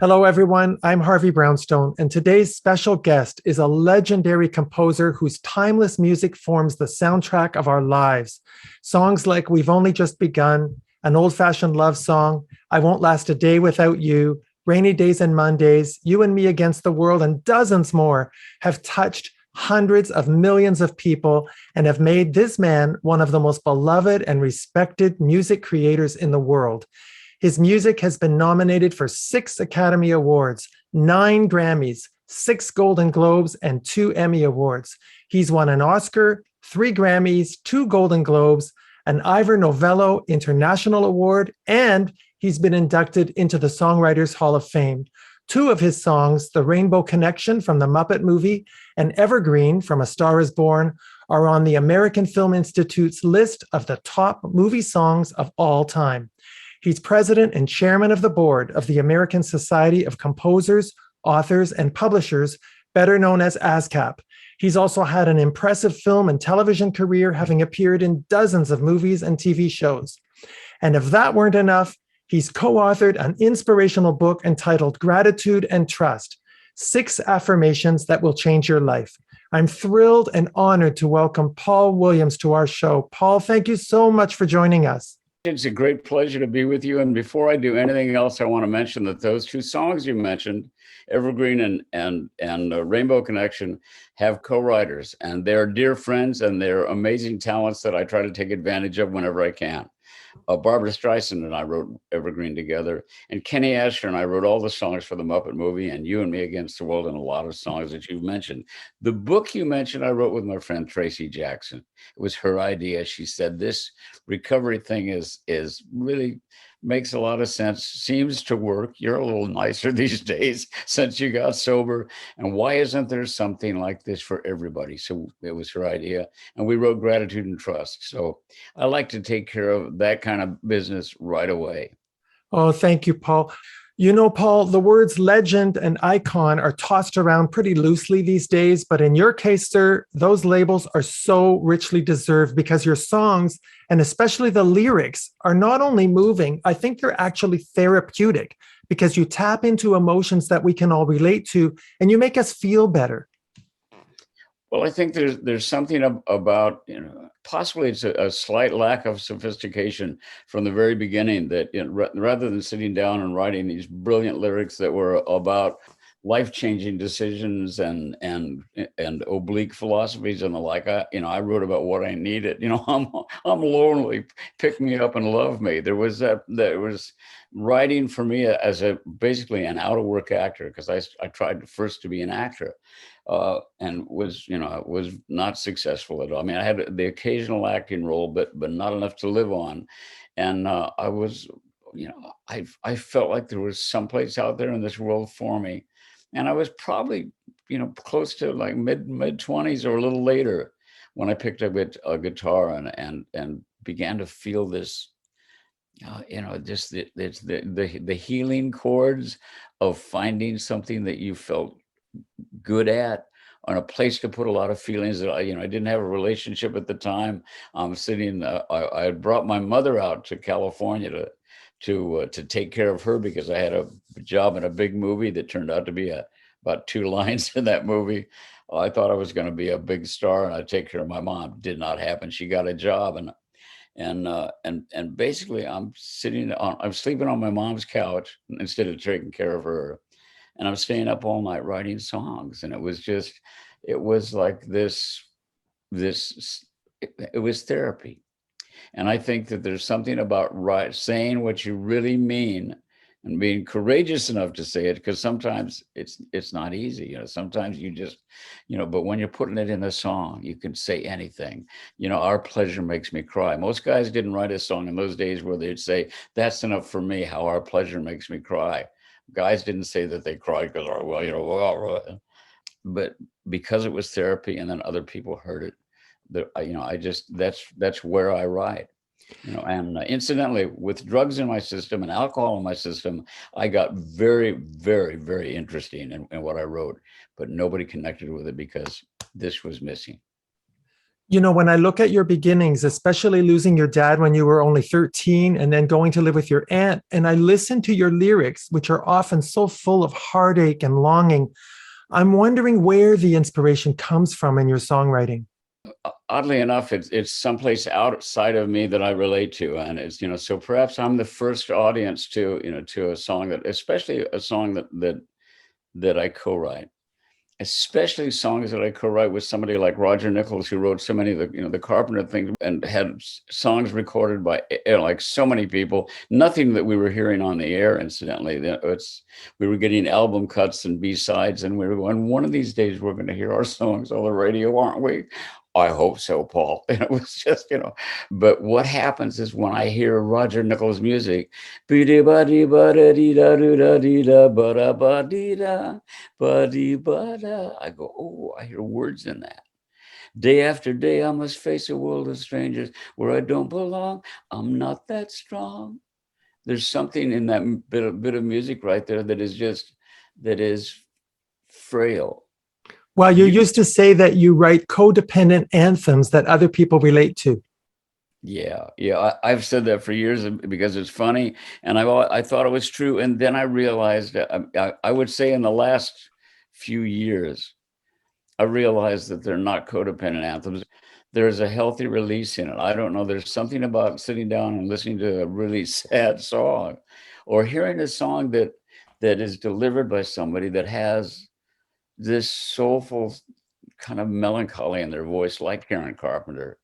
Hello, everyone. I'm Harvey Brownstone, and today's special guest is a legendary composer whose timeless music forms the soundtrack of our lives. Songs like We've Only Just Begun, An Old-Fashioned Love Song, I Won't Last a Day Without You, Rainy Days and Mondays, You and Me Against the World, and dozens more have touched hundreds of millions of people and have made this man one of the most beloved and respected music creators in the world. His music has been nominated for 6 Academy Awards, 9 Grammys, 6 Golden Globes, and 2 Emmy Awards. He's won an Oscar, 3 Grammys, 2 Golden Globes, an Ivor Novello International Award, and he's been inducted into the Songwriters Hall of Fame. 2 of his songs, The Rainbow Connection from the Muppet Movie and Evergreen from A Star is Born, are on the American Film Institute's list of the top movie songs of all time. He's president and chairman of the board of the American Society of Composers, Authors, and Publishers, better known as ASCAP. He's also had an impressive film and television career, having appeared in dozens of movies and TV shows. And if that weren't enough, he's co-authored an inspirational book entitled Gratitude and Trust, 6 Affirmations That Will Change Your Life. I'm thrilled and honored to welcome Paul Williams to our show. Paul, thank you so much for joining us. It's a great pleasure to be with you. And before I do anything else, I want to mention that those 2 songs you mentioned, Evergreen and Rainbow Connection, have co-writers, and they're dear friends and they're amazing talents that I try to take advantage of whenever I can. Barbra Streisand and I wrote Evergreen together, and Kenny Asher and I wrote all the songs for the Muppet Movie and You and Me Against the World and a lot of songs that you've mentioned. The book you mentioned, I wrote with my friend Tracy Jackson. It was her idea. She said, this recovery thing is really makes a lot of sense, seems to work. You're a little nicer these days since you got sober. And why isn't there something like this for everybody? So it was her idea. And we wrote Gratitude and Trust. So I like to take care of that kind of business right away. Oh, thank you, Paul. You know, Paul, the words legend and icon are tossed around pretty loosely these days, but in your case, sir, those labels are so richly deserved because your songs, and especially the lyrics, are not only moving, I think they're actually therapeutic because you tap into emotions that we can all relate to and you make us feel better. Well, I think there's something about, possibly it's a slight lack of sophistication from the very beginning that, rather than sitting down and writing these brilliant lyrics that were about life-changing decisions and oblique philosophies and the like, I wrote about what I needed. I'm lonely, pick me up and love me. There was writing for me as basically an out-of-work actor, because I tried first to be an actor. And was not successful at all. I mean, I had the occasional acting role, but not enough to live on. And I was, I felt like there was someplace out there in this world for me. And I was probably, close to like mid 20s or a little later when I picked up a guitar and began to feel this, just the healing chords of finding something that you felt good at, on a place to put a lot of feelings that I didn't have a relationship at the time. I'm sitting. I had brought my mother out to California to take care of her because I had a job in a big movie that turned out to be about 2 lines in that movie. I thought I was going to be a big star and I'd take care of my mom. Did not happen. She got a job and basically I'm sleeping on my mom's couch instead of taking care of her. And I'm staying up all night writing songs. And it was like this, it was therapy. And I think that there's something about saying what you really mean and being courageous enough to say it, because sometimes it's not easy. Sometimes you just, but when you're putting it in a song, you can say anything. Our pleasure makes me cry. Most guys didn't write a song in those days where they'd say, that's enough for me, how our pleasure makes me cry. Guys didn't say that they cried because, but because it was therapy, and then other people heard it. That's where I write. And incidentally, with drugs in my system and alcohol in my system, I got very, very, very interesting in what I wrote, but nobody connected with it because this was missing. You know, when I look at your beginnings, especially losing your dad when you were only 13 and then going to live with your aunt, and I listen to your lyrics, which are often so full of heartache and longing, I'm wondering where the inspiration comes from in your songwriting. Oddly enough, it's someplace outside of me that I relate to, and it's, so perhaps I'm the first audience to, to a song that, especially a song that I co-write. Especially songs that I co-write with somebody like Roger Nichols, who wrote so many of the Carpenter things and had songs recorded by like so many people. Nothing that we were hearing on the air, incidentally. We were getting album cuts and B-sides, and we were going, one of these days we're going to hear our songs on the radio, aren't we? I hope so, Paul. And it was just, but what happens is when I hear Roger Nichols music, I go, oh, I hear words in that. Day after day, I must face a world of strangers where I don't belong. I'm not that strong. There's something in that bit of music right there that is frail. Well, you used to say that you write codependent anthems that other people relate to. Yeah. I've said that for years because it's funny, and I thought it was true, and then I realized I would say in the last few years, I realized that they're not codependent anthems. There's a healthy release in it. I don't know. There's something about sitting down and listening to a really sad song, or hearing a song that is delivered by somebody that has this soulful kind of melancholy in their voice, like Karen Carpenter.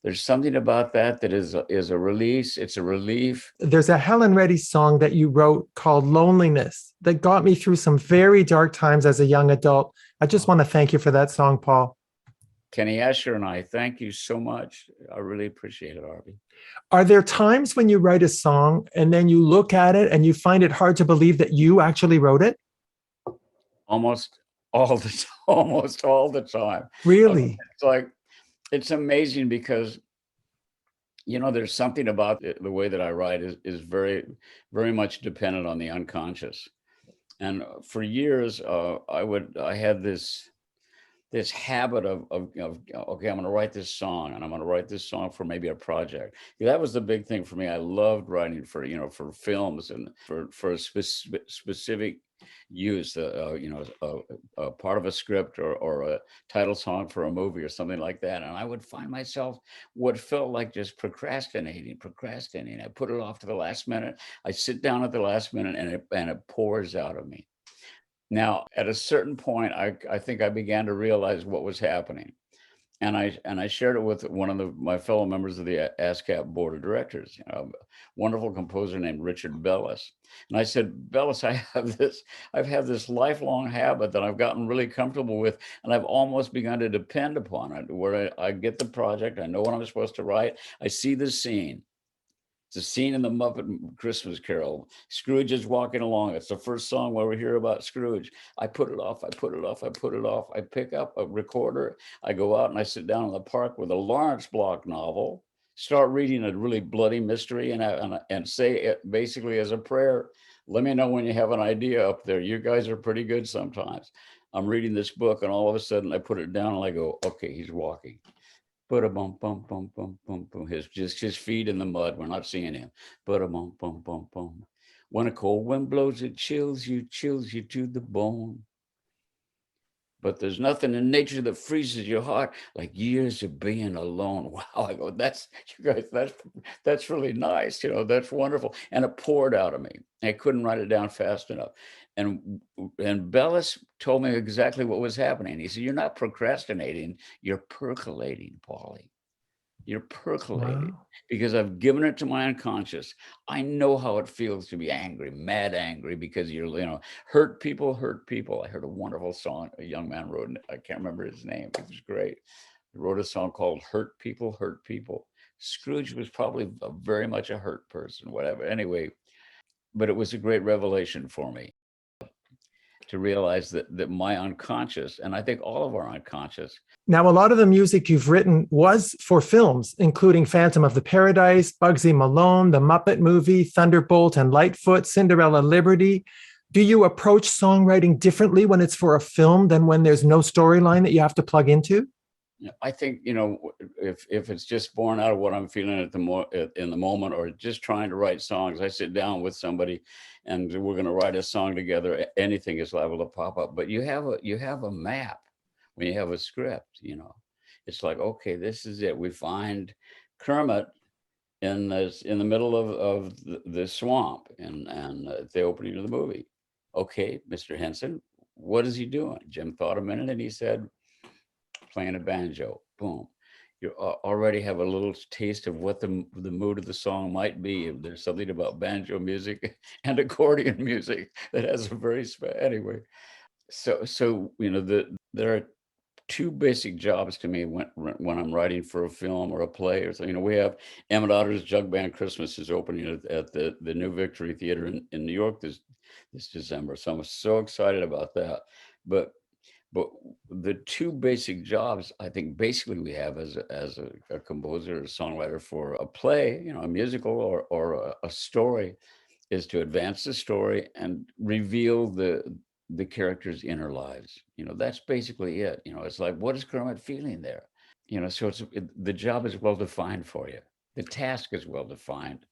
There's something about that is a release. It's a relief. There's a Helen Reddy song that you wrote called Loneliness that got me through some very dark times as a young adult. I just want to thank you for that song, Paul. Kenny Asher and I, thank you so much. I really appreciate it, Harvey. Are there times when you write a song and then you look at it and you find it hard to believe that you actually wrote it? Almost all the time. Really? It's like, it's amazing because, there's something about the way that I write is very, very much dependent on the unconscious. And for years, I had this habit of okay, I'm going to write this song, and I'm going to write this song for maybe a project. That was the big thing for me. I loved writing for films and for a specific use, a part of a script or a title song for a movie or something like that. And I would find myself what felt like just procrastinating. I put it off to the last minute. I sit down at the last minute, and it pours out of me. Now, at a certain point, I think I began to realize what was happening. And I shared it with one of my fellow members of the ASCAP board of directors, a wonderful composer named Richard Bellis. And I said, Bellis, I've had this lifelong habit that I've gotten really comfortable with, and I've almost begun to depend upon it, where I get the project, I know what I'm supposed to write, I see the scene. It's a scene in the Muppet Christmas Carol. Scrooge is walking along. It's the first song where we hear about Scrooge. I put it off. I pick up a recorder. I go out and I sit down in the park with a Lawrence Block novel, start reading a really bloody mystery, and say it basically as a prayer. Let me know when you have an idea up there. You guys are pretty good sometimes. I'm reading this book, and all of a sudden I put it down and I go, okay, he's walking. Bum bum bum bum bum bum. His feet in the mud. We're not seeing him. Bum bum bum bum. When a cold wind blows, it chills you to the bone. But there's nothing in nature that freezes your heart like years of being alone. Wow, I go, that's really nice. That's wonderful. And it poured out of me. I couldn't write it down fast enough. And Bellis told me exactly what was happening. He said, you're not procrastinating, you're percolating, Paulie. You're percolating. Wow. Because I've given it to my unconscious. I know how it feels to be angry, mad angry, because hurt people. I heard a wonderful song a young man wrote, I can't remember his name. It was great. He wrote a song called Hurt People, Hurt People. Scrooge was probably very much a hurt person, whatever. Anyway, but it was a great revelation for me to realize that my unconscious, and I think all of our unconscious. Now, a lot of the music you've written was for films, including Phantom of the Paradise, Bugsy Malone, the Muppet Movie, Thunderbolt and Lightfoot, Cinderella Liberty. Do you approach songwriting differently when it's for a film than when there's no storyline that you have to plug into? I think, if it's just born out of what I'm feeling in the moment, or just trying to write songs, I sit down with somebody and we're going to write a song together. Anything is liable to pop up. But you have a map when you have a script. It's like, okay, this is it. We find Kermit in the middle of the swamp, and the opening of the movie. Okay, Mr. Henson, what is he doing? Jim thought a minute and he said, playing a banjo. Boom. You already have a little taste of what the mood of the song might be. If there's something about banjo music and accordion music that has a very anyway. So there are two basic jobs to me when I'm writing for a film or a play. Or so, we have Emmett Otter's Jug Band Christmas is opening at the New Victory Theater in New York this December. So I'm so excited about that. But the two basic jobs I think basically we have as a composer or songwriter for a play, a musical or a story, is to advance the story and reveal the characters' inner lives. That's basically it. It's like, what is Kermit feeling there? So the job is well defined for you. The task is well defined.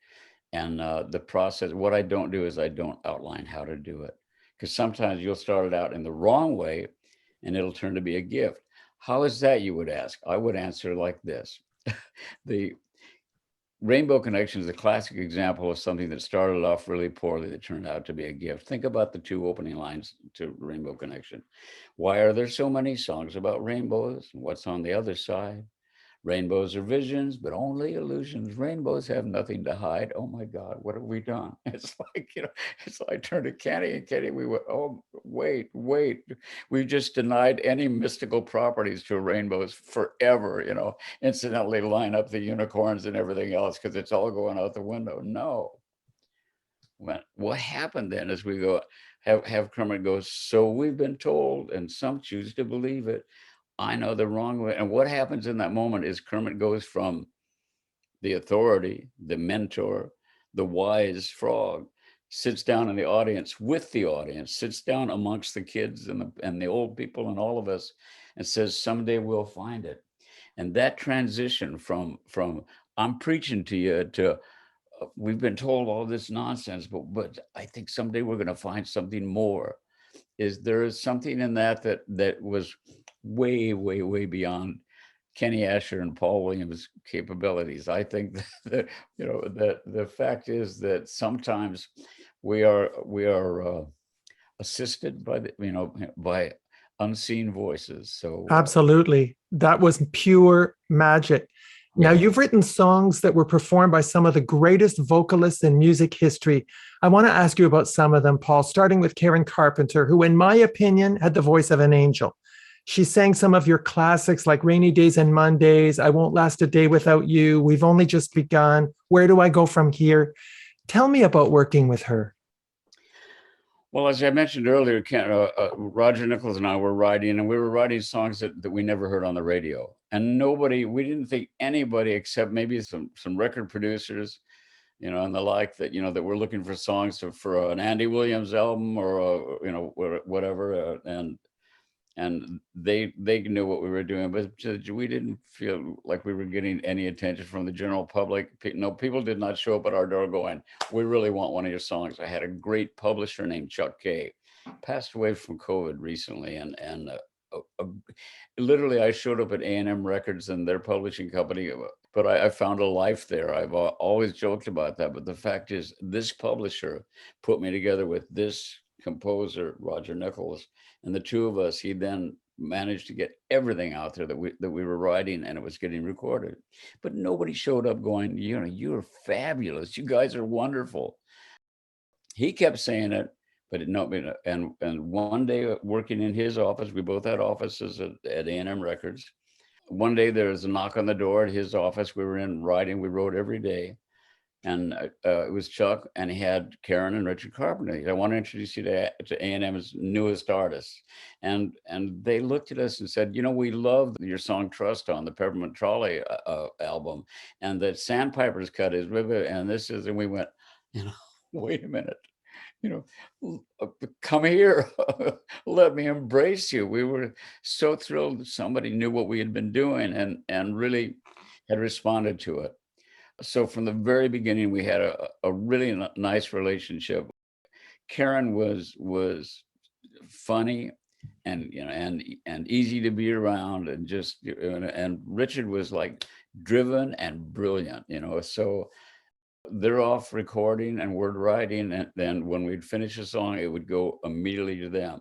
And the process, what I don't do is I don't outline how to do it. Because sometimes you'll start it out in the wrong way and it'll turn to be a gift. How is that, you would ask? I would answer like this. The Rainbow Connection is a classic example of something that started off really poorly that turned out to be a gift. Think about the two opening lines to Rainbow Connection. Why are there so many songs about rainbows? What's on the other side? Rainbows are visions, but only illusions. Rainbows have nothing to hide. Oh my God, what have we done? It's like, it's like I turned to Kenny, and Kenny, we went, oh, wait. We've just denied any mystical properties to rainbows forever, incidentally line up the unicorns and everything else because it's all going out the window. No. What happened then is we go, have Kermit go, so we've been told, and some choose to believe it. I know the wrong way. And what happens in that moment is Kermit goes from the authority, the mentor, the wise frog, sits down in the audience with the audience, sits down amongst the kids and the old people and all of us, and says, someday we'll find it. And that transition from I'm preaching to you to we've been told all this nonsense, but I think someday we're going to find something more. There is something in that was way beyond Kenny Asher and Paul Williams' capabilities. I think that the fact is that sometimes we are assisted by unseen voices. So absolutely, that was pure magic. Now, yeah. you've written songs that were performed by some of the greatest vocalists in music history. I want to ask you about some of them, Paul, starting with Karen Carpenter, who, in my opinion, had the voice of an angel. She sang some of your classics like Rainy Days and Mondays, I Won't Last a Day Without You, We've Only Just Begun, Where Do I Go From Here? Tell me about working with her. Well, as I mentioned earlier, Roger Nichols and I were writing, and we were writing songs that we never heard on the radio. And we didn't think anybody except maybe some record producers, and the like that we're looking for songs for an Andy Williams album or, whatever. And they knew what we were doing, but we didn't feel like we were getting any attention from the general public. No, people did not show up at our door going, we really want one of your songs. I had a great publisher named Chuck Kay, passed away from COVID recently, and literally I showed up at A&M Records and their publishing company, but I found a life there. I've always joked about that, but the fact is this publisher put me together with this composer, Roger Nichols, and the two of us, he then managed to get everything out there that we were writing, and it was getting recorded. But nobody showed up going, you're fabulous. You guys are wonderful. He kept saying it, but and one day working in his office, we both had offices at A&M Records. One day there was a knock on the door at his office. We were in writing. We wrote every day. And it was Chuck, and he had Karen and Richard Carpenter. He said, I want to introduce you to A&M's newest artists. And they looked at us and said, we love your song Trust on the Peppermint Trolley album. And that Sandpiper's cut is, and this is, and we went, wait a minute. come here, let me embrace you. We were so thrilled that somebody knew what we had been doing and really had responded to it. So from the very beginning, we had a really nice relationship. Karen was funny and and easy to be around, and just and Richard was like driven and brilliant, so they're off recording and word writing, and then when we'd finish a song, it would go immediately to them.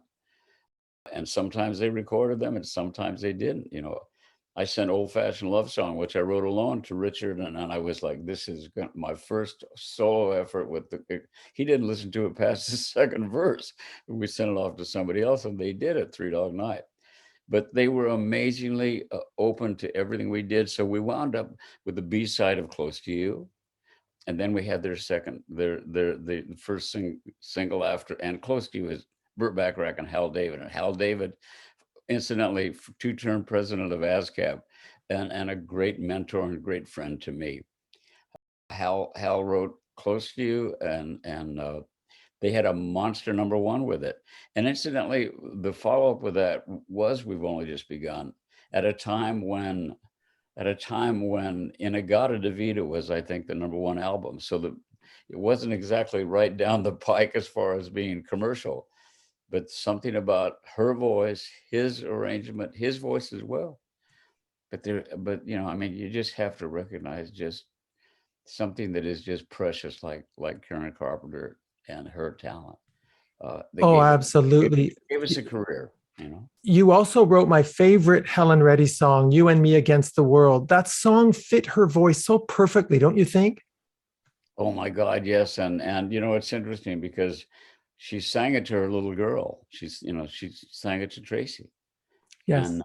And sometimes they recorded them and sometimes they didn't. I sent Old Fashioned Love Song, which I wrote alone, to Richard, and I was like, this is my first solo effort with he didn't listen to it past the second verse. We sent it off to somebody else and they did it, Three Dog Night. But they were amazingly open to everything we did. So we wound up with the B-side of Close to You. And then we had the first single after, and Close to You is Burt Bacharach and Hal David. And Hal David, incidentally, two-term president of ASCAP and a great mentor and great friend to me. Hal wrote Close to You, and they had a monster #1 with it. And incidentally, the follow-up with that was We've Only Just Begun, at a time when In-A-Gadda-Da-Vida was, I think, the #1 album. So it wasn't exactly right down the pike as far as being commercial, but something about her voice, his arrangement, his voice as well. But you just have to recognize just something that is just precious, like Karen Carpenter and her talent. Oh, absolutely. Gave us a career. You also wrote my favorite Helen Reddy song, You and Me Against the World. That song fit her voice so perfectly, don't you think? Oh my God, yes. And it's interesting because she sang it to her little girl. She sang it to Tracy. Yes. And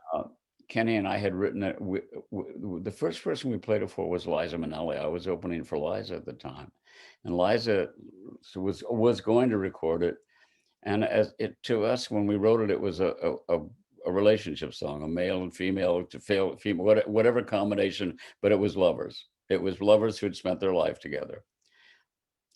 Kenny and I had written it. The first person we played it for was Liza Minnelli. I was opening for Liza at the time. And Liza was going to record it. And to us, when we wrote it, it was a relationship song, a male and female to female, whatever combination, but it was lovers. It was lovers who had spent their life together.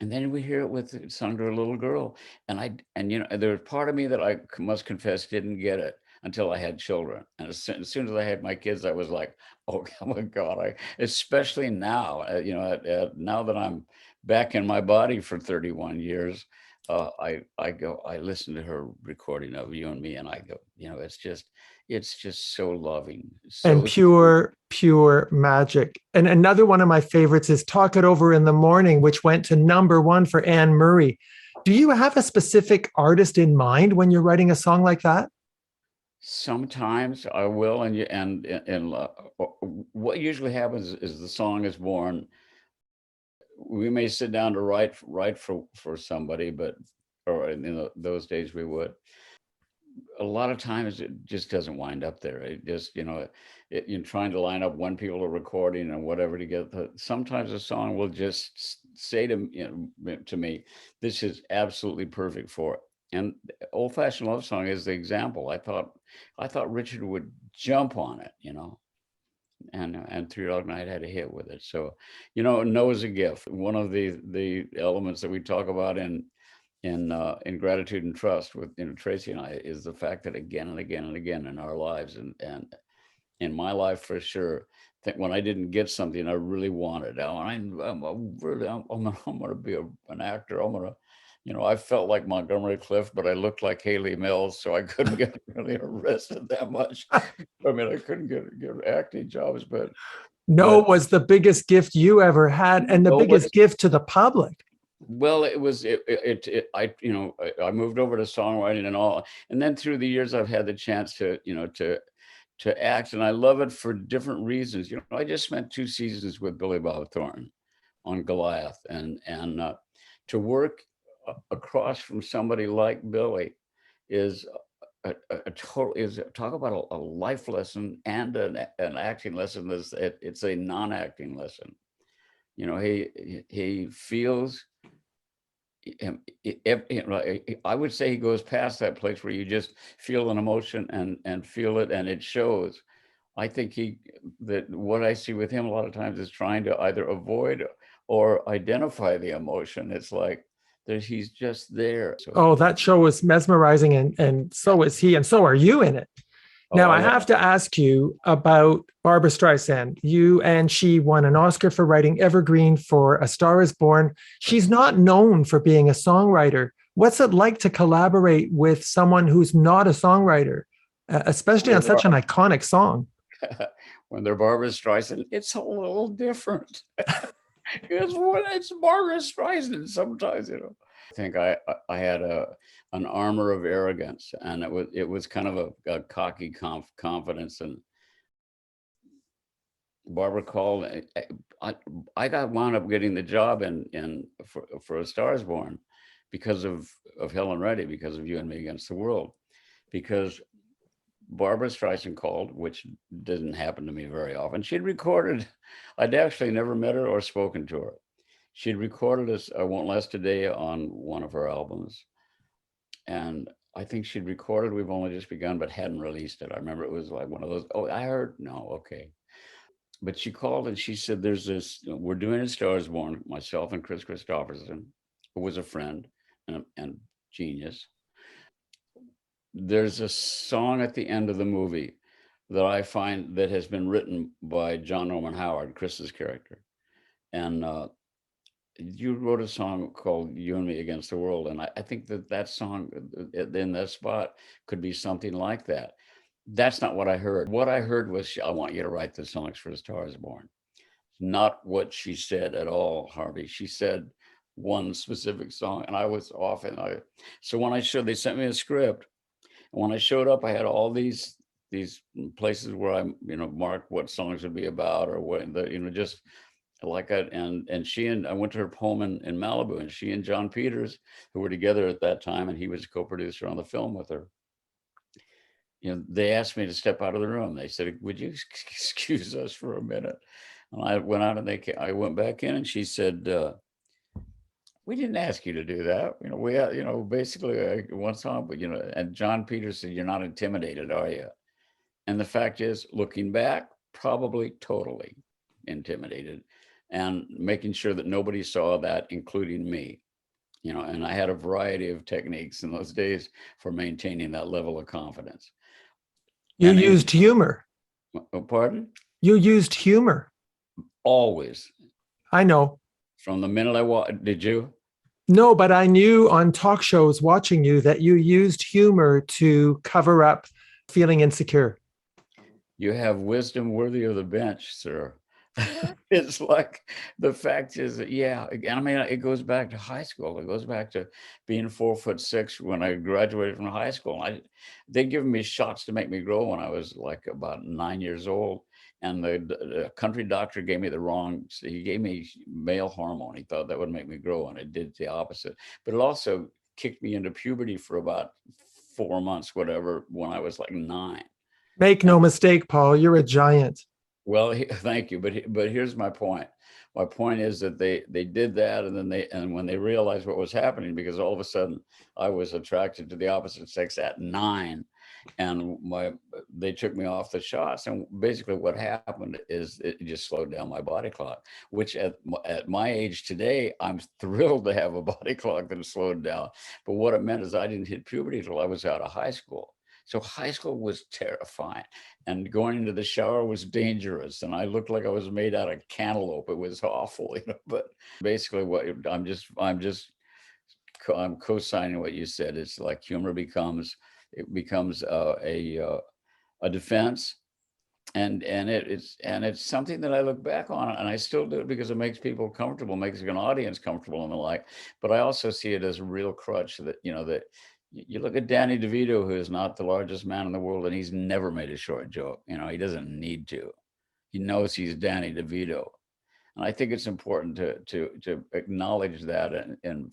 And then we hear it sung to a little girl. And there was part of me that I must confess didn't get it until I had children. And as soon as I had my kids, I was like, oh my God, especially now, now that I'm back in my body for 31 years, I listen to her recording of You and Me, and I go, it's just so loving. And pure magic. And another one of my favorites is Talk It Over in the Morning, which went to #1 for Anne Murray. Do you have a specific artist in mind when you're writing a song like that? Sometimes I will, and what usually happens is the song is born. We may sit down to write for somebody, or in those days we would. A lot of times it just doesn't wind up there. It just, you're trying to line up when people are recording and whatever to get sometimes a song will just say to me, this is absolutely perfect for it. And Old Fashioned Love Song is the example. I thought Richard would jump on it, and Three Dog Night had a hit with it. So, no is a gift. One of the elements that we talk about in Gratitude and Trust with Tracy and I is the fact that again and again and again in our lives, and in my life for sure, that when I didn't get something I really wanted, I'm going to be an actor. I'm going to, I felt like Montgomery Clift, but I looked like Haley Mills, so I couldn't get really arrested that much. I couldn't get acting jobs, but was the biggest gift you ever had, and the biggest gift to the public. Well, it was I moved over to songwriting and all, and then through the years I've had the chance to act, and I love it for different reasons. I just spent 2 seasons with Billy Bob Thornton on Goliath, and to work across from somebody like Billy is talk about a life lesson and an acting lesson. It's a non-acting lesson. He feels. I would say he goes past that place where you just feel an emotion and feel it, and it shows. I think that what I see with him a lot of times is trying to either avoid or identify the emotion. It's like that he's just there. So, Oh, that show was mesmerizing, and so is he, and so are you in it. Now, I have to ask you about Barbra Streisand. You and she won an Oscar for writing Evergreen for A Star is Born. She's not known for being a songwriter. What's it like to collaborate with someone who's not a songwriter, especially on such an iconic song? When they're Barbra Streisand, it's a little different. It's Barbra Streisand sometimes, you know. I think I had an armor of arrogance, and it was kind of a cocky confidence. And Barbara called. I got wound up getting the job for A Star is Born because of Helen Reddy, because of You and Me Against the World, because Barbra Streisand called, which didn't happen to me very often. She'd recorded, I'd actually never met her or spoken to her. She'd recorded us I Won't Last a Day on one of her albums. And I think she'd recorded We've Only Just Begun, but hadn't released it. I remember it was like one of those, oh, I heard, no, okay. But she called and she said, there's this, we're doing A Star is Born, myself and Kris Kristofferson, who was a friend and genius. There's a song at the end of the movie that I find that has been written by John Norman Howard, Chris's character. And you wrote a song called You and Me Against the World. And I think that song in that spot could be something like that. That's not what I heard. What I heard was, I want you to write the songs for A Star is Born. Not what she said at all, Harvey. She said one specific song, and I was off. So when they sent me a script. When I showed up, I had all these places where I, marked what songs would be about, or what just like I went to her home in Malibu, and she and John Peters, who were together at that time, and he was a co-producer on the film with her. They asked me to step out of the room. They said, "Would you excuse us for a minute?" And I went out, and I went back in, and she said, "We didn't ask you to do that. We had, basically one song, but, and John Peters said, 'You're not intimidated, are you?' And the fact is, looking back, probably totally intimidated, and making sure that nobody saw that, including me, and I had a variety of techniques in those days for maintaining that level of confidence. You used humor. Pardon? You used humor. Always. I know. From the minute did you? No, but I knew on talk shows watching you that you used humor to cover up feeling insecure. You have wisdom worthy of the bench, sir. It's like, the fact is that, yeah, I mean, it goes back to high school. It goes back to being 4'6" when I graduated from high school. They'd given me shots to make me grow when I was like about 9 years old. And the country doctor gave me he gave me male hormone. He thought that would make me grow, and it did the opposite. But it also kicked me into puberty for about 4 months, whatever, when I was like 9. Make no mistake, Paul, you're a giant. Well, thank you. But here's my point. My point is that they did that, and when they realized what was happening, because all of a sudden I was attracted to the opposite sex at 9, and they took me off the shots. And basically what happened is it just slowed down my body clock, which at my age today, I'm thrilled to have a body clock that slowed down. But what it meant is I didn't hit puberty till I was out of high school. So high school was terrifying, and going into the shower was dangerous. And I looked like I was made out of cantaloupe. It was awful, But basically, I'm co-signing what you said. It's like humor becomes a defense, and it's something that I look back on, and I still do it because it makes people comfortable, makes an audience comfortable and the like. But I also see it as a real crutch that that. You look at Danny DeVito, who is not the largest man in the world, and he's never made a short joke. He doesn't need to. He knows he's Danny DeVito. And I think it's important to acknowledge that, and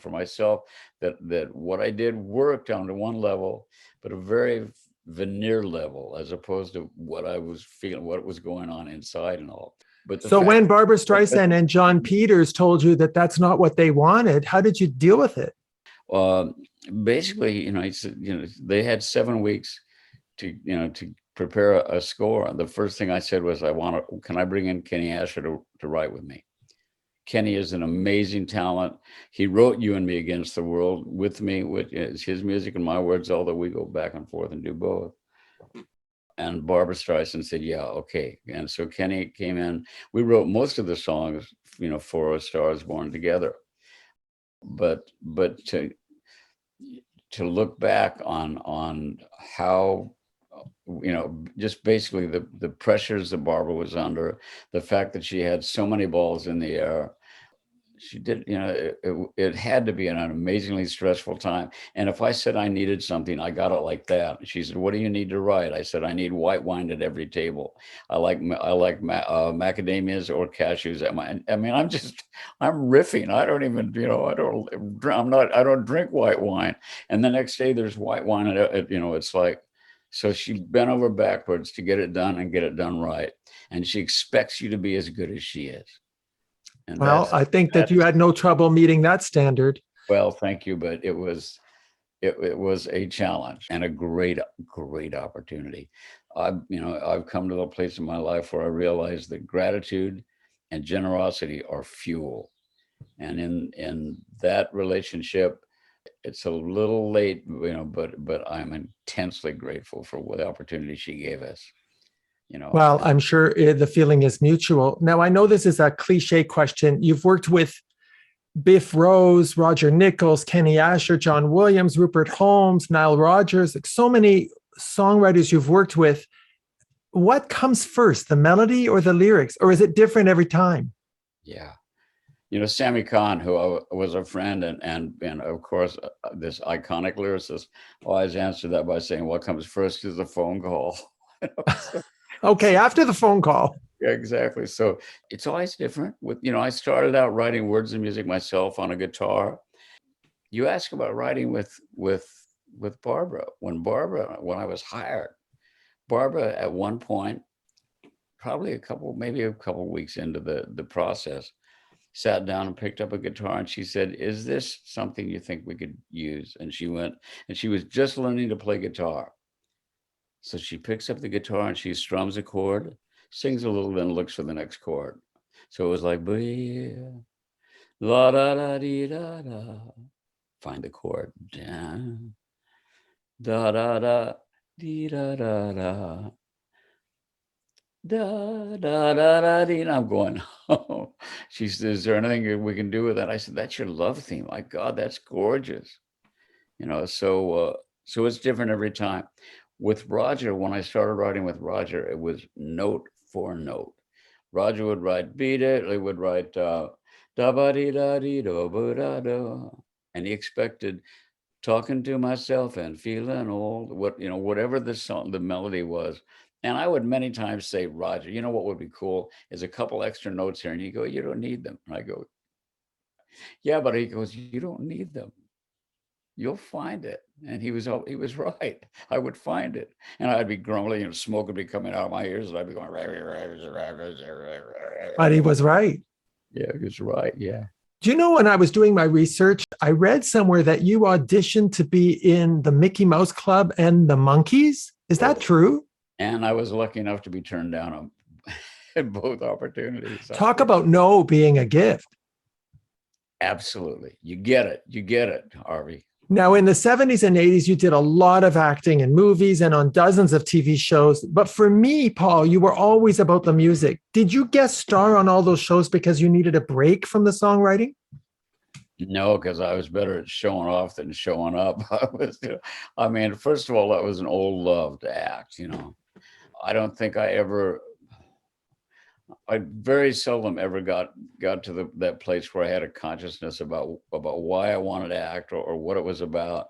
for myself, that what I did worked on to one level, but a very veneer level, as opposed to what I was feeling, what was going on inside and all. But so when Barbra Streisand and John Peters told you that that's not what they wanted, how did you deal with it? Basically, they had 7 weeks to prepare a score. And the first thing I said was, can I bring in Kenny Asher to write with me? Kenny is an amazing talent. He wrote You and Me Against the World with me, which is his music and my words, although we go back and forth and do both. And Barbra Streisand said, yeah, okay. And so Kenny came in. We wrote most of the songs, for A Star Is Born together. But to look back on how, just basically the pressures that Barbra was under, the fact that she had so many balls in the air, she did, it had to be an amazingly stressful time. And if I said I needed something, I got it like that. She said, what do you need to write? I said, I need white wine at every table. I like macadamias or cashews at my, I'm riffing. I don't even, I don't drink white wine. And the next day there's white wine. And it's like, so she bent over backwards to get it done and get it done right. And she expects you to be as good as she is. And well, I think that you had no trouble meeting that standard. Well, thank you, but it was a challenge and a great opportunity. I've come to a place in my life where I realize that gratitude and generosity are fuel, and in that relationship, it's a little late, but I'm intensely grateful for the opportunity she gave us. Well, I'm sure the feeling is mutual. Now, I know this is a cliche question. You've worked with Biff Rose, Roger Nichols, Kenny Asher, John Williams, Rupert Holmes, Nile Rodgers, like so many songwriters you've worked with. What comes first, the melody or the lyrics? Or is it different every time? Yeah. Sammy Kahn, who was a friend and of course, this iconic lyricist, always answered that by saying, what comes first is the phone call. Okay, after the phone call. Yeah, exactly. So it's always different. I started out writing words and music myself on a guitar. You ask about writing with Barbra. When I was hired, Barbra at one point, probably maybe a couple weeks into the process, sat down and picked up a guitar and she said, is this something you think we could use? And she went, and she was just learning to play guitar. So she picks up the guitar and she strums a chord, sings a little, then looks for the next chord. So it was like, la da da dee da da. Find the chord. Da da da dee da da da. Da da da da dee. And I'm going, oh. She says, is there anything we can do with that? I said, that's your love theme. My God, that's gorgeous. So it's different every time. With Roger, when I started writing with Roger, it was note for note. Roger would write beat it, he would write da ba dee da dee do ba da do, and he expected talking to myself and feeling old, whatever the melody was. And I would many times say, Roger, what would be cool is a couple extra notes here, and you go, you don't need them. And I go, yeah, but he goes, you don't need them. You'll find it. And he was right. I would find it. And I'd be grumbling and smoke would be coming out of my ears and I'd be going, but he was right. Yeah, he was right. Yeah. Do you know, when I was doing my research, I read somewhere that you auditioned to be in the Mickey Mouse Club and the Monkees. Is that true? And I was lucky enough to be turned down on both opportunities. Talk about no being a gift. Absolutely. You get it, Harvey. Now, in the 70s and 80s, you did a lot of acting in movies and on dozens of TV shows. But for me, Paul, you were always about the music. Did you guest star on all those shows because you needed a break from the songwriting? No, because I was better at showing off than showing up. First of all, that was an old love to act, I don't think I very seldom ever got to that place where I had a consciousness about why I wanted to act or what it was about.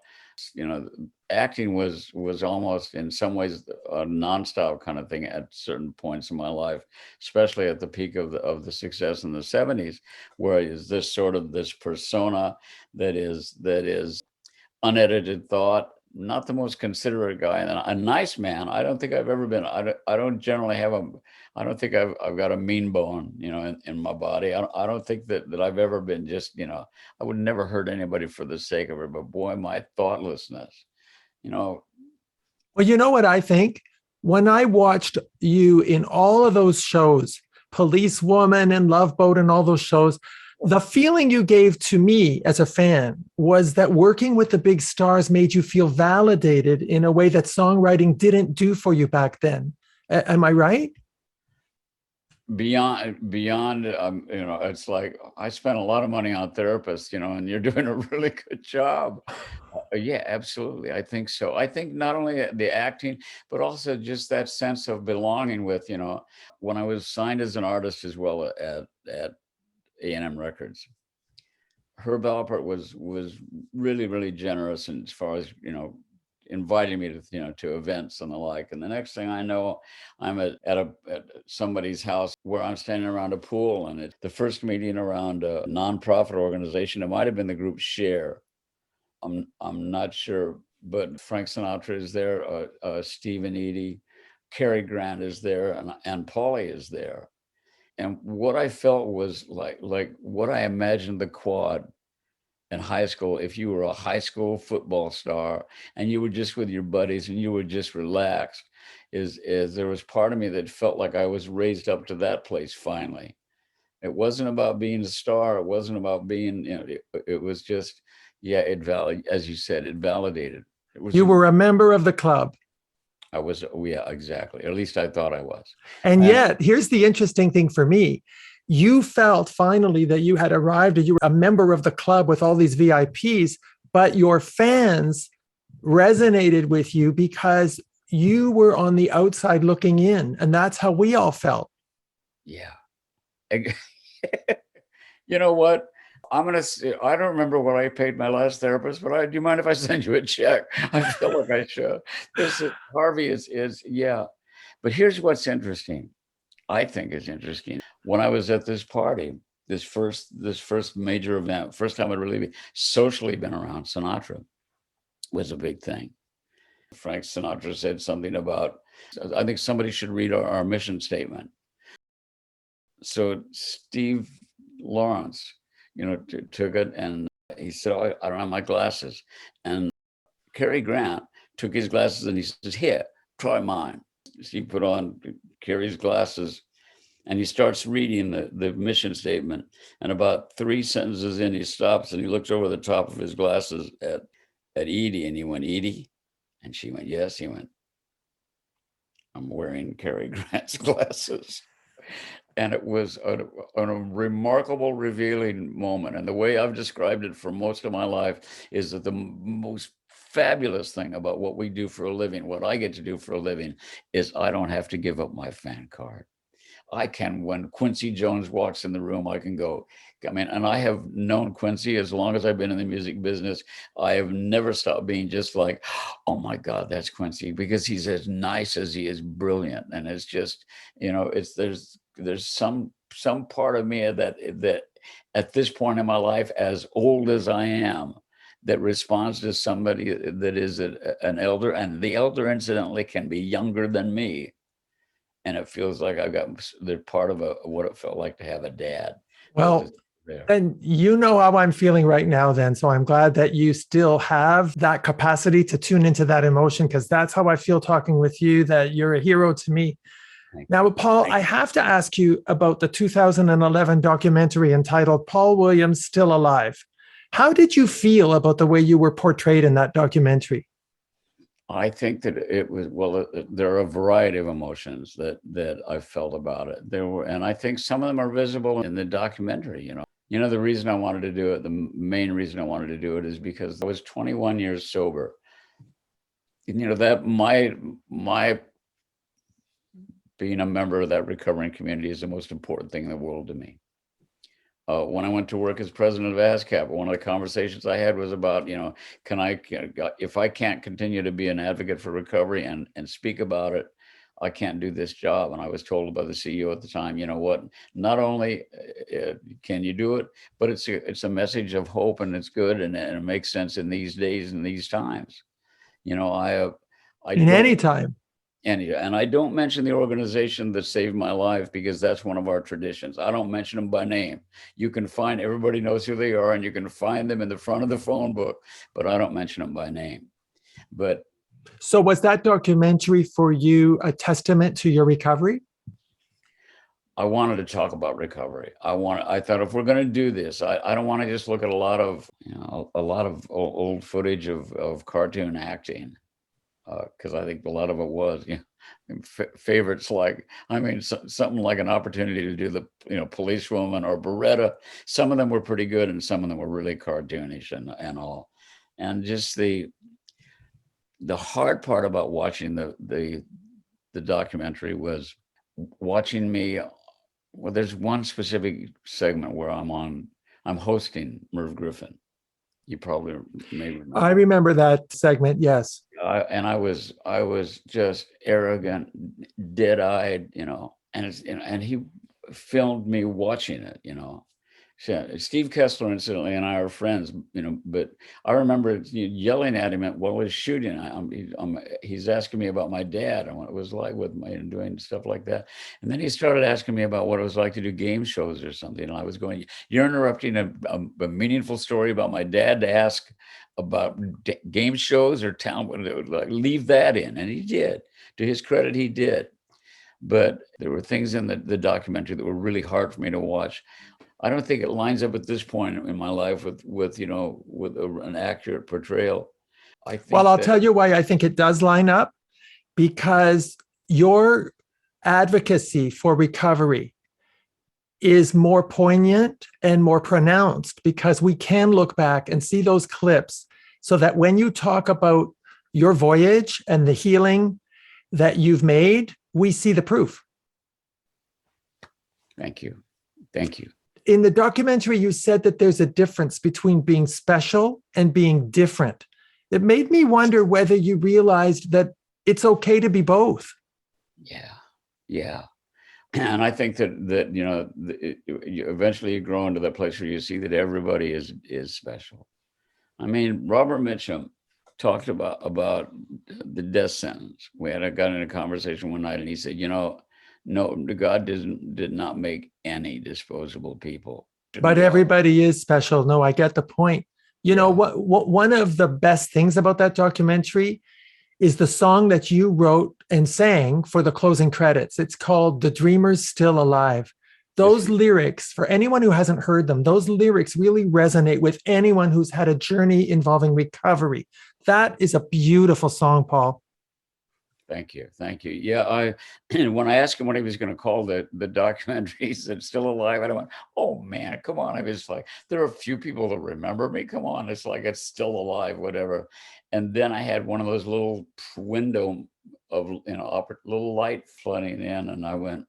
Acting was almost in some ways a nonstop kind of thing at certain points in my life, especially at the peak of the success in the 70s, where is this persona that is unedited thought, not the most considerate guy, and a nice man. I don't think I've ever been. I don't generally have I don't think I've got a mean bone, in my body. I don't think that I've ever been just, I would never hurt anybody for the sake of it. But boy, my thoughtlessness, Well, you know what I think? When I watched you in all of those shows, Police Woman and Love Boat and all those shows, The feeling you gave to me as a fan was that working with the big stars made you feel validated in a way that songwriting didn't do for you back then. Am I right? Beyond, it's like I spent a lot of money on therapists, and you're doing a really good job. Yeah, absolutely. I think so. I think not only the acting, but also just that sense of belonging with, when I was signed as an artist as well at A&M Records, Herb Alpert was really, really generous, and as far as, inviting me to events and the like. And the next thing I know, I'm at somebody's house where I'm standing around a pool, and it's the first meeting around a nonprofit organization. It might have been the group Share. I'm not sure, but Frank Sinatra is there, Stephen Eady, Cary Grant is there, and Paulie is there. And what I felt was like what I imagined the Quad in high school, if you were a high school football star and you were just with your buddies and you were just relaxed, is there was part of me that felt like I was raised up to that place finally. It wasn't about being a star. It wasn't about being, it was just, yeah, as you said, it validated. You were a member of the club. I was, yeah, exactly. At least I thought I was. And yet, here's the interesting thing for me. You felt finally that you had arrived, or you were a member of the club with all these VIPs, but your fans resonated with you because you were on the outside looking in. And that's how we all felt. Yeah. You know what? I don't remember what I paid my last therapist, but do you mind if I send you a check? I feel like I should. Harvey is, yeah. But here's what's interesting. I think is interesting. When I was at this party, this first major event, first time I'd really socially been around Sinatra, was a big thing. Frank Sinatra said something about, I think somebody should read our mission statement. So Steve Lawrence, took it, and he said, "Oh, I don't have my glasses." And Cary Grant took his glasses and he says, "Here, try mine." So he put on Cary's glasses and he starts reading the mission statement. And about 3 sentences in, he stops and he looks over the top of his glasses at Edie, and he went, "Edie?" And she went, "Yes." He went, "I'm wearing Cary Grant's glasses." And it was a remarkable, revealing moment. And the way I've described it for most of my life is that the most fabulous thing about what we do for a living, what I get to do for a living, is I don't have to give up my fan card. I can, when Quincy Jones walks in the room, I can go, and I have known Quincy as long as I've been in the music business. I have never stopped being just like, "Oh my God, that's Quincy," because he's as nice as he is brilliant. And it's just, there's some part of me that at this point in my life, as old as I am, that responds to somebody that is an elder, and the elder incidentally can be younger than me. And it feels like they're part of what it felt like to have a dad. Well, and you know how I'm feeling right now then. So I'm glad that you still have that capacity to tune into that emotion, because that's how I feel talking with you, that you're a hero to me. Now, Paul, I have to ask you about the 2011 documentary entitled Paul Williams Still Alive. How did you feel about the way you were portrayed in that documentary? I think that it was, there are a variety of emotions that I felt about it. And I think some of them are visible in the documentary. The reason I wanted to do it, the main reason I wanted to do it, is because I was 21 years sober. That my being a member of that recovering community is the most important thing in the world to me. When I went to work as president of ASCAP, one of the conversations I had was about, if I can't continue to be an advocate for recovery and speak about it, I can't do this job. And I was told by the CEO at the time, not only can you do it, but it's a message of hope, and it's good, and it makes sense in these days and these times. Any time. And I don't mention the organization that saved my life, because that's one of our traditions. I don't mention them by name. Everybody knows who they are, and you can find them in the front of the phone book, but I don't mention them by name. So was that documentary for you a testament to your recovery? I wanted to talk about recovery. I thought if we're going to do this, I don't want to just look at a lot of, a lot of old footage of cartoon acting. Because I think a lot of it was, favorites like, something like An Opportunity to do the, Policewoman or Beretta. Some of them were pretty good, and some of them were really cartoonish and all. And just the hard part about watching the documentary was watching me. Well, there's one specific segment where I'm hosting Merv Griffin. You probably may remember. I remember that segment, yes. And I was just arrogant, dead-eyed, and he filmed me watching it, So Steve Kessler, incidentally, and I are friends, but I remember yelling at him while he was shooting. He's asking me about my dad and what it was like with doing stuff like that. And then he started asking me about what it was like to do game shows or something. And I was going, "You're interrupting a meaningful story about my dad to ask about game shows or talent, like, leave that in." And he did. To his credit, he did. But there were things in the documentary that were really hard for me to watch. I don't think it lines up at this point in my life with an accurate portrayal. Well, I'll tell you why I think it does line up, because your advocacy for recovery is more poignant and more pronounced, because we can look back and see those clips, so that when you talk about your voyage and the healing that you've made, we see the proof. Thank you. Thank you. In the documentary, you said that there's a difference between being special and being different. It made me wonder whether you realized that it's okay to be both. Yeah. And I think that eventually you grow into that place where you see that everybody is special. Robert Mitchum talked about the death sentence. We got in a conversation one night, and he said, no, God did not make any disposable people. But everybody is special. No, I get the point. What one of the best things about that documentary is the song that you wrote and sang for the closing credits. It's called "The Dreamer's Still Alive." Those lyrics, for anyone who hasn't heard them, those lyrics really resonate with anyone who's had a journey involving recovery. That is a beautiful song, Paul. Thank you. Yeah, when I asked him what he was going to call the documentary, he said "Still Alive." And I went, "Oh man, come on!" I was like, there are a few people that remember me. Come on, it's like it's still alive, whatever. And then I had one of those little window of little light flooding in, and I went,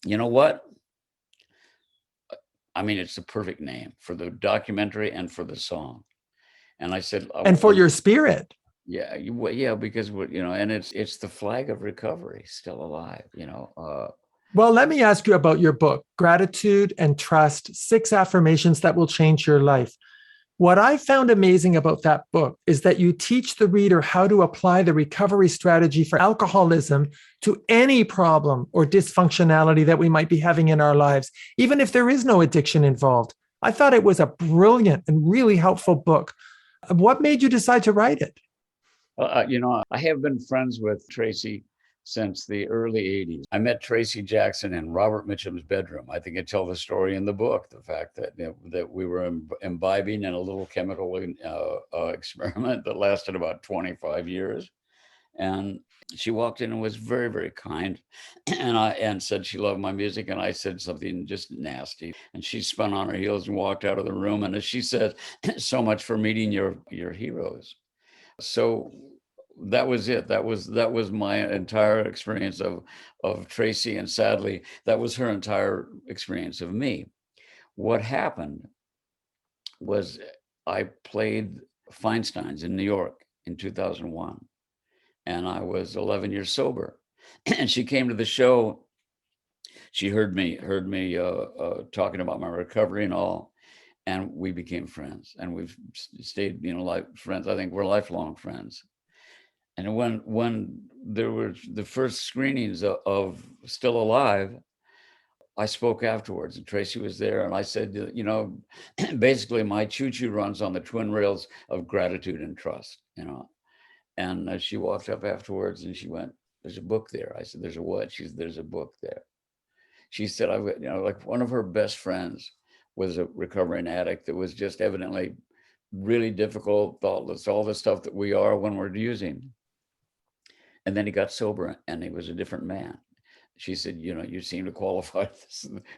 you know what? It's the perfect name for the documentary and for the song. And I said, and for your spirit. Yeah, because and it's the flag of recovery, still alive. Well, let me ask you about your book, Gratitude and Trust: 6 Affirmations That Will Change Your Life. What I found amazing about that book is that you teach the reader how to apply the recovery strategy for alcoholism to any problem or dysfunctionality that we might be having in our lives, even if there is no addiction involved. I thought it was a brilliant and really helpful book. What made you decide to write it? I have been friends with Tracy since the early 80s. I met Tracy Jackson in Robert Mitchum's bedroom. I think I tell the story in the book, the fact that that we were imbibing in a little chemical experiment that lasted about 25 years. And she walked in and was very, very kind, and said she loved my music, and I said something just nasty, and she spun on her heels and walked out of the room. And as she said, "So much for meeting your heroes." So that was it. That was my entire experience of Tracy, and sadly, that was her entire experience of me. What happened was I played Feinstein's in New York in 2001, and I was 11 years sober. And she came to the show. She heard me talking about my recovery and all, and we became friends, and we've stayed, like friends. I think we're lifelong friends. And when there were the first screenings of Still Alive, I spoke afterwards, and Tracy was there, and I said, basically my choo-choo runs on the twin rails of gratitude and trust, And she walked up afterwards and she went, "There's a book there." I said, "There's a what?" She said, "There's a book there." She said, like one of her best friends was a recovering addict that was just evidently really difficult, thoughtless, all the stuff that we are when we're using. And then he got sober and he was a different man. She said, you seem to qualify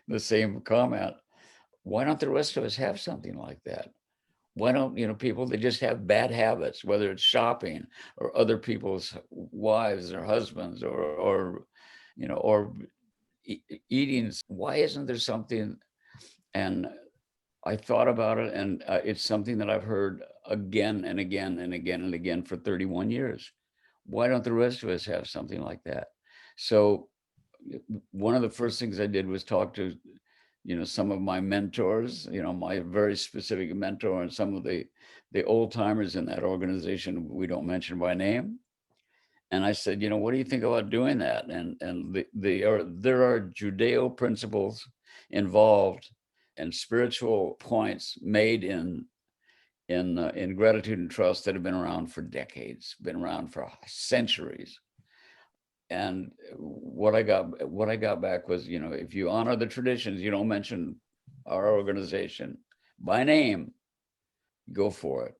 the same comment. Why don't the rest of us have something like that? Why don't, people that just have bad habits, whether it's shopping or other people's wives or husbands or eating, why isn't there something? And I thought about it, and it's something that I've heard again and again and again and again for 31 years. Why don't the rest of us have something like that? So one of the first things I did was talk to, some of my mentors, my very specific mentor, and some of the old timers in that organization we don't mention by name. And I said, what do you think about doing that? And there are Judeo principles involved and spiritual points made in gratitude and trust that have been around for decades, been around for centuries. And what I got back was, if you honor the traditions, you don't mention our organization by name, go for it.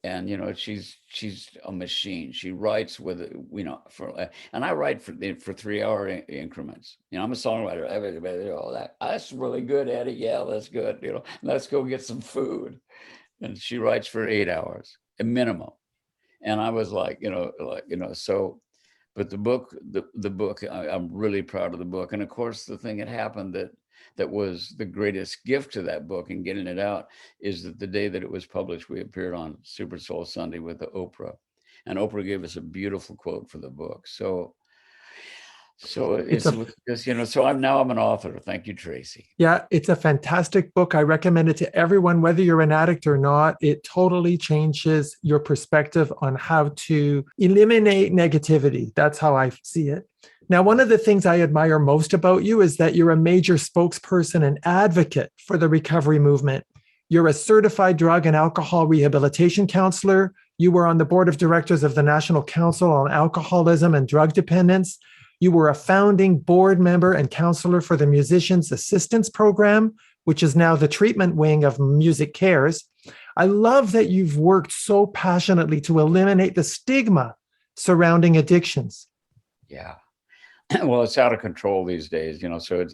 And she's a machine. She writes with and I write for 3-hour increments. I'm a songwriter. That's really good, Eddie. Yeah, that's good. Let's go get some food. And she writes for 8 hours, a minimum. And I was like, so. But the book, I'm really proud of the book. And of course, the thing that happened that was the greatest gift to that book and getting it out is that the day that it was published, we appeared on Super Soul Sunday with Oprah. And Oprah gave us a beautiful quote for the book. So it's just, so I'm an author. Thank you, Tracy. Yeah, it's a fantastic book. I recommend it to everyone, whether you're an addict or not. It totally changes your perspective on how to eliminate negativity. That's how I see it. Now, one of the things I admire most about you is that you're a major spokesperson and advocate for the recovery movement. You're a certified drug and alcohol rehabilitation counselor. You were on the board of directors of the National Council on Alcoholism and Drug Dependence. You were a founding board member and counselor for the Musicians Assistance Program, which is now the treatment wing of Music Cares. I love that you've worked so passionately to eliminate the stigma surrounding addictions. Yeah. Well, it's out of control these days, so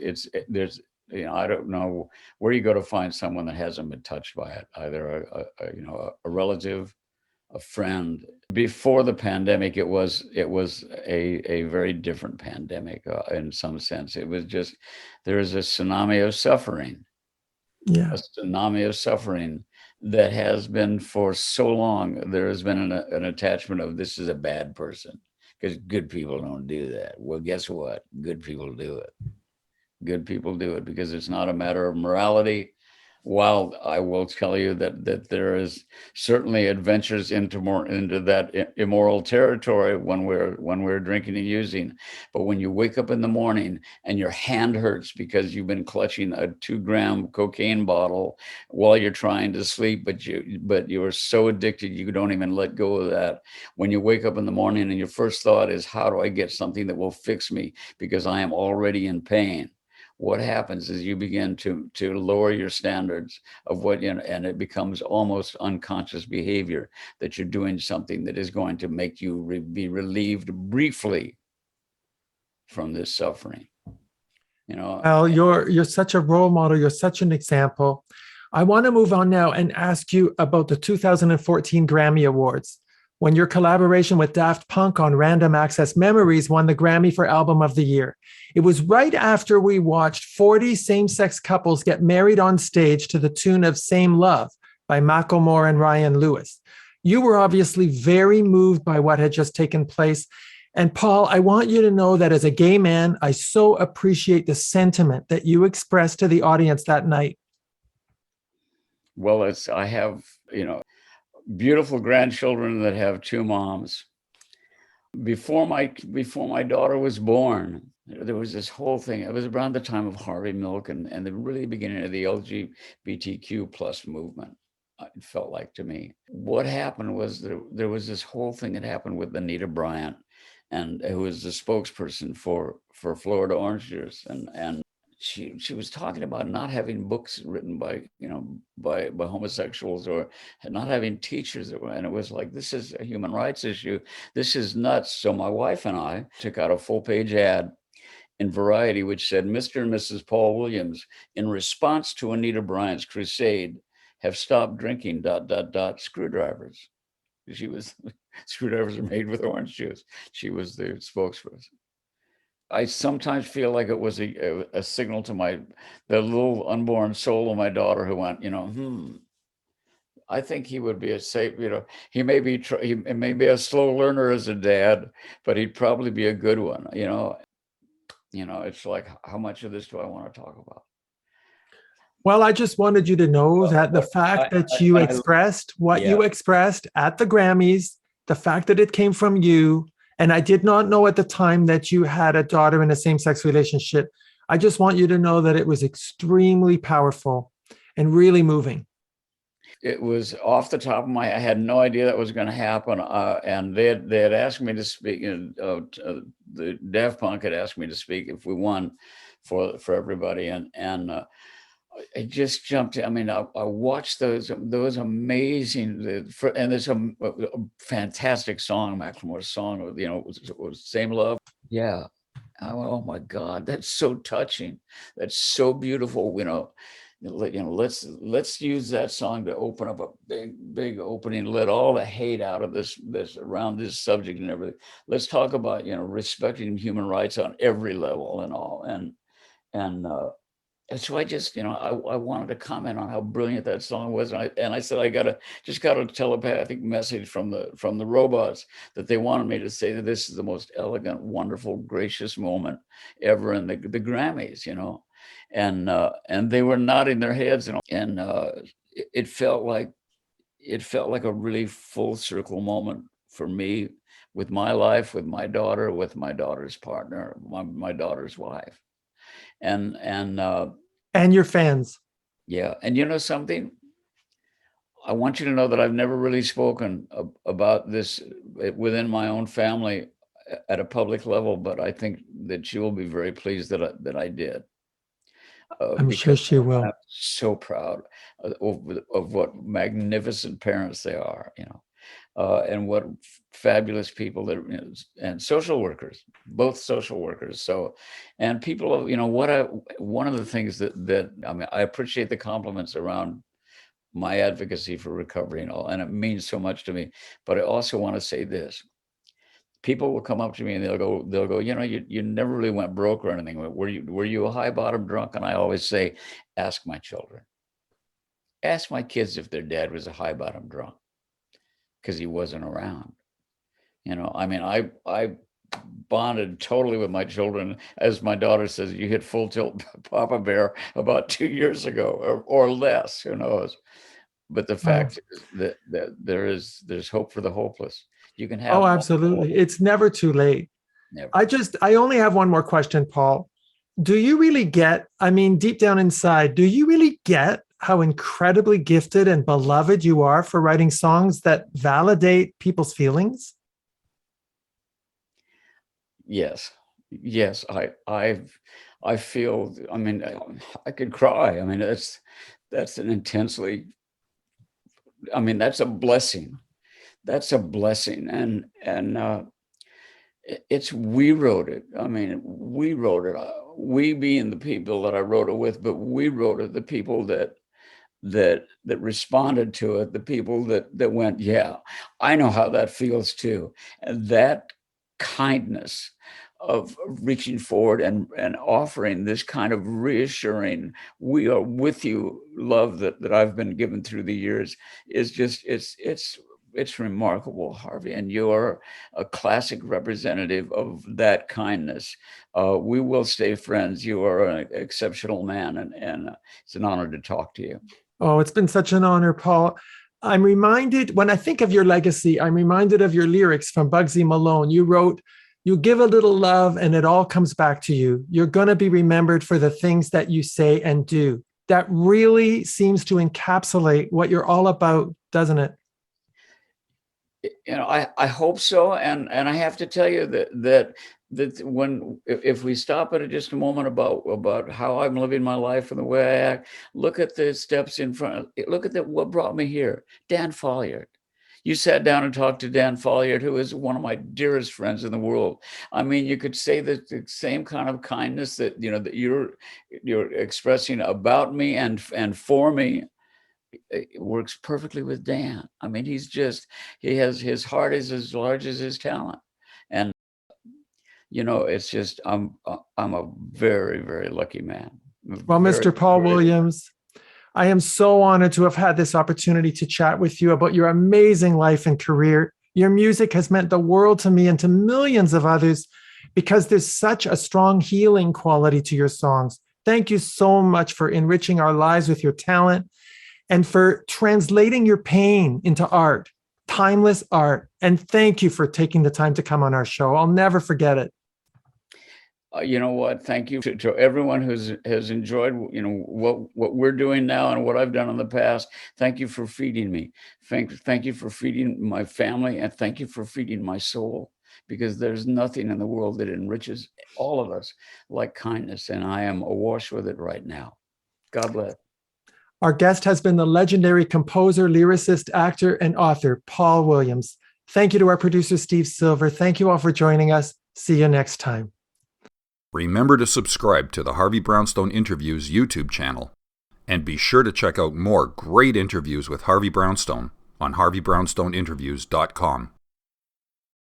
there's, I don't know where you go to find someone that hasn't been touched by it, either a relative, a friend. Before the pandemic, it was a very different pandemic in some sense. It was just, there is a tsunami of suffering. Yeah. A tsunami of suffering that has been for so long. There has been an attachment of this is a bad person because good people don't do that. Well, guess what? Good people do it. Good people do it because it's not a matter of morality. While I will tell you that there is certainly adventures into that immoral territory when we're drinking and using, but when you wake up in the morning and your hand hurts because you've been clutching a 2-gram cocaine bottle while you're trying to sleep, but you are so addicted you don't even let go of that. When you wake up in the morning and your first thought is, how do I get something that will fix me because I am already in pain? What happens is you begin to lower your standards of what, and it becomes almost unconscious behavior that you're doing something that is going to make you be relieved briefly from this suffering. Well, you're such a role model. You're such an example. I want to move on now and ask you about the 2014 Grammy Awards, when your collaboration with Daft Punk on Random Access Memories won the Grammy for Album of the Year. It was right after we watched 40 same-sex couples get married on stage to the tune of Same Love by Macklemore and Ryan Lewis. You were obviously very moved by what had just taken place. And Paul, I want you to know that as a gay man, I so appreciate the sentiment that you expressed to the audience that night. Well, I have, beautiful grandchildren that have 2 moms. Before my daughter was born, there was this whole thing. It was around the time of Harvey Milk and the really beginning of the LGBTQ plus movement. It felt like to me. What happened was there was this whole thing that happened with Anita Bryant, and who was the spokesperson for Florida Orange Juice, and she was talking about not having books written by, by homosexuals, or not having teachers and it was like, this is a human rights issue. This is nuts. So my wife and I took out a full-page ad in Variety, which said, Mr. and Mrs. Paul Williams, in response to Anita Bryant's crusade, have stopped drinking ... screwdrivers. She was, screwdrivers are made with orange juice. She was the spokesperson. I sometimes feel like it was a signal to the little unborn soul of my daughter who went, I think he would be a safe, he may be a slow learner as a dad, but he'd probably be a good one, it's like, how much of this do I want to talk about? Well, I just wanted you to know that the fact that you expressed what you expressed at the Grammys, the fact that it came from you, and I did not know at the time that you had a daughter in a same-sex relationship. I just want you to know that it was extremely powerful and really moving. It was off the top of my head. I had no idea that was going to happen. And they had asked me to speak. The Daft Punk had asked me to speak if we won for everybody. And I just jumped. I mean, I watched those amazing, and there's a fantastic song, Macklemore's song, it was Same Love. Yeah. Oh my God, that's so touching. That's so beautiful. Let's use that song to open up a big opening, let all the hate out of this around this subject and everything. Let's talk about, respecting human rights on every level and all. And so I just, I wanted to comment on how brilliant that song was. And I said, I just got a telepathic message from the robots that they wanted me to say that this is the most elegant, wonderful, gracious moment ever in the Grammys, and they were nodding their heads, and it felt like a really full circle moment for me with my life, with my daughter, with my daughter's partner, my daughter's wife. And your fans. Yeah. And something, I want you to know that I've never really spoken about this within my own family at a public level, but I think that she will be very pleased that I did. I'm sure she will. I'm so proud of what magnificent parents they are, and what fabulous people and social workers, both social workers. So, and people, one of the things that I appreciate the compliments around my advocacy for recovery and all, and it means so much to me. But I also want to say this. People will come up to me and they'll go, you never really went broke or anything. Were you a high bottom drunk? And I always say, ask my children. Ask my kids if their dad was a high bottom drunk, because he wasn't around. I bonded totally with my children. As my daughter says, you hit full tilt Papa Bear about 2 years ago or less, who knows? But the fact is that there's hope for the hopeless. You can have. Oh, absolutely. It's never too late. Never. I only have one more question, Paul. Do you really get, deep down inside, do you really get how incredibly gifted and beloved you are for writing songs that validate people's feelings? Yes. I feel, I could cry. That's an intensely, that's a blessing. That's a blessing. And we wrote it. We wrote it. We being the people that I wrote it with, but we wrote it, the people that responded to it, the people that went, yeah, I know how that feels too. And that kindness of reaching forward and offering this kind of reassuring, we are with you love that I've been given through the years is just, it's remarkable, Harvey, and you're a classic representative of that kindness. We will stay friends. You are an exceptional man, and it's an honor to talk to you. Oh, it's been such an honor, Paul. I'm reminded, when I think of your legacy, I'm reminded of your lyrics from Bugsy Malone. You wrote, "You give a little love and it all comes back to you. You're going to be remembered for the things that you say and do." That really seems to encapsulate what you're all about, doesn't it? I hope so, and I have to tell you that when if we stop at just a moment about how I'm living my life and the way I act, look at the steps in front. Look at what brought me here. Dan Folliard. You sat down and talked to Dan Folliard, who is one of my dearest friends in the world. I mean, you could say that the same kind of kindness that that you're expressing about me and for me. It works perfectly with Dan. I mean, his heart is as large as his talent. And, it's just, I'm a very, very lucky man. Well, Mr. Paul Williams, I am so honored to have had this opportunity to chat with you about your amazing life and career. Your music has meant the world to me and to millions of others because there's such a strong healing quality to your songs. Thank you so much for enriching our lives with your talent and for translating your pain into art, timeless art. And thank you for taking the time to come on our show. I'll never forget it. You know what? Thank you to everyone has enjoyed, what we're doing now and what I've done in the past. Thank you for feeding me. Thank you for feeding my family, and thank you for feeding my soul, because there's nothing in the world that enriches all of us like kindness, and I am awash with it right now. God bless. Our guest has been the legendary composer, lyricist, actor, and author, Paul Williams. Thank you to our producer, Steve Silver. Thank you all for joining us. See you next time. Remember to subscribe to the Harvey Brownstone Interviews YouTube channel. And be sure to check out more great interviews with Harvey Brownstone on harveybrownstoneInterviews.com.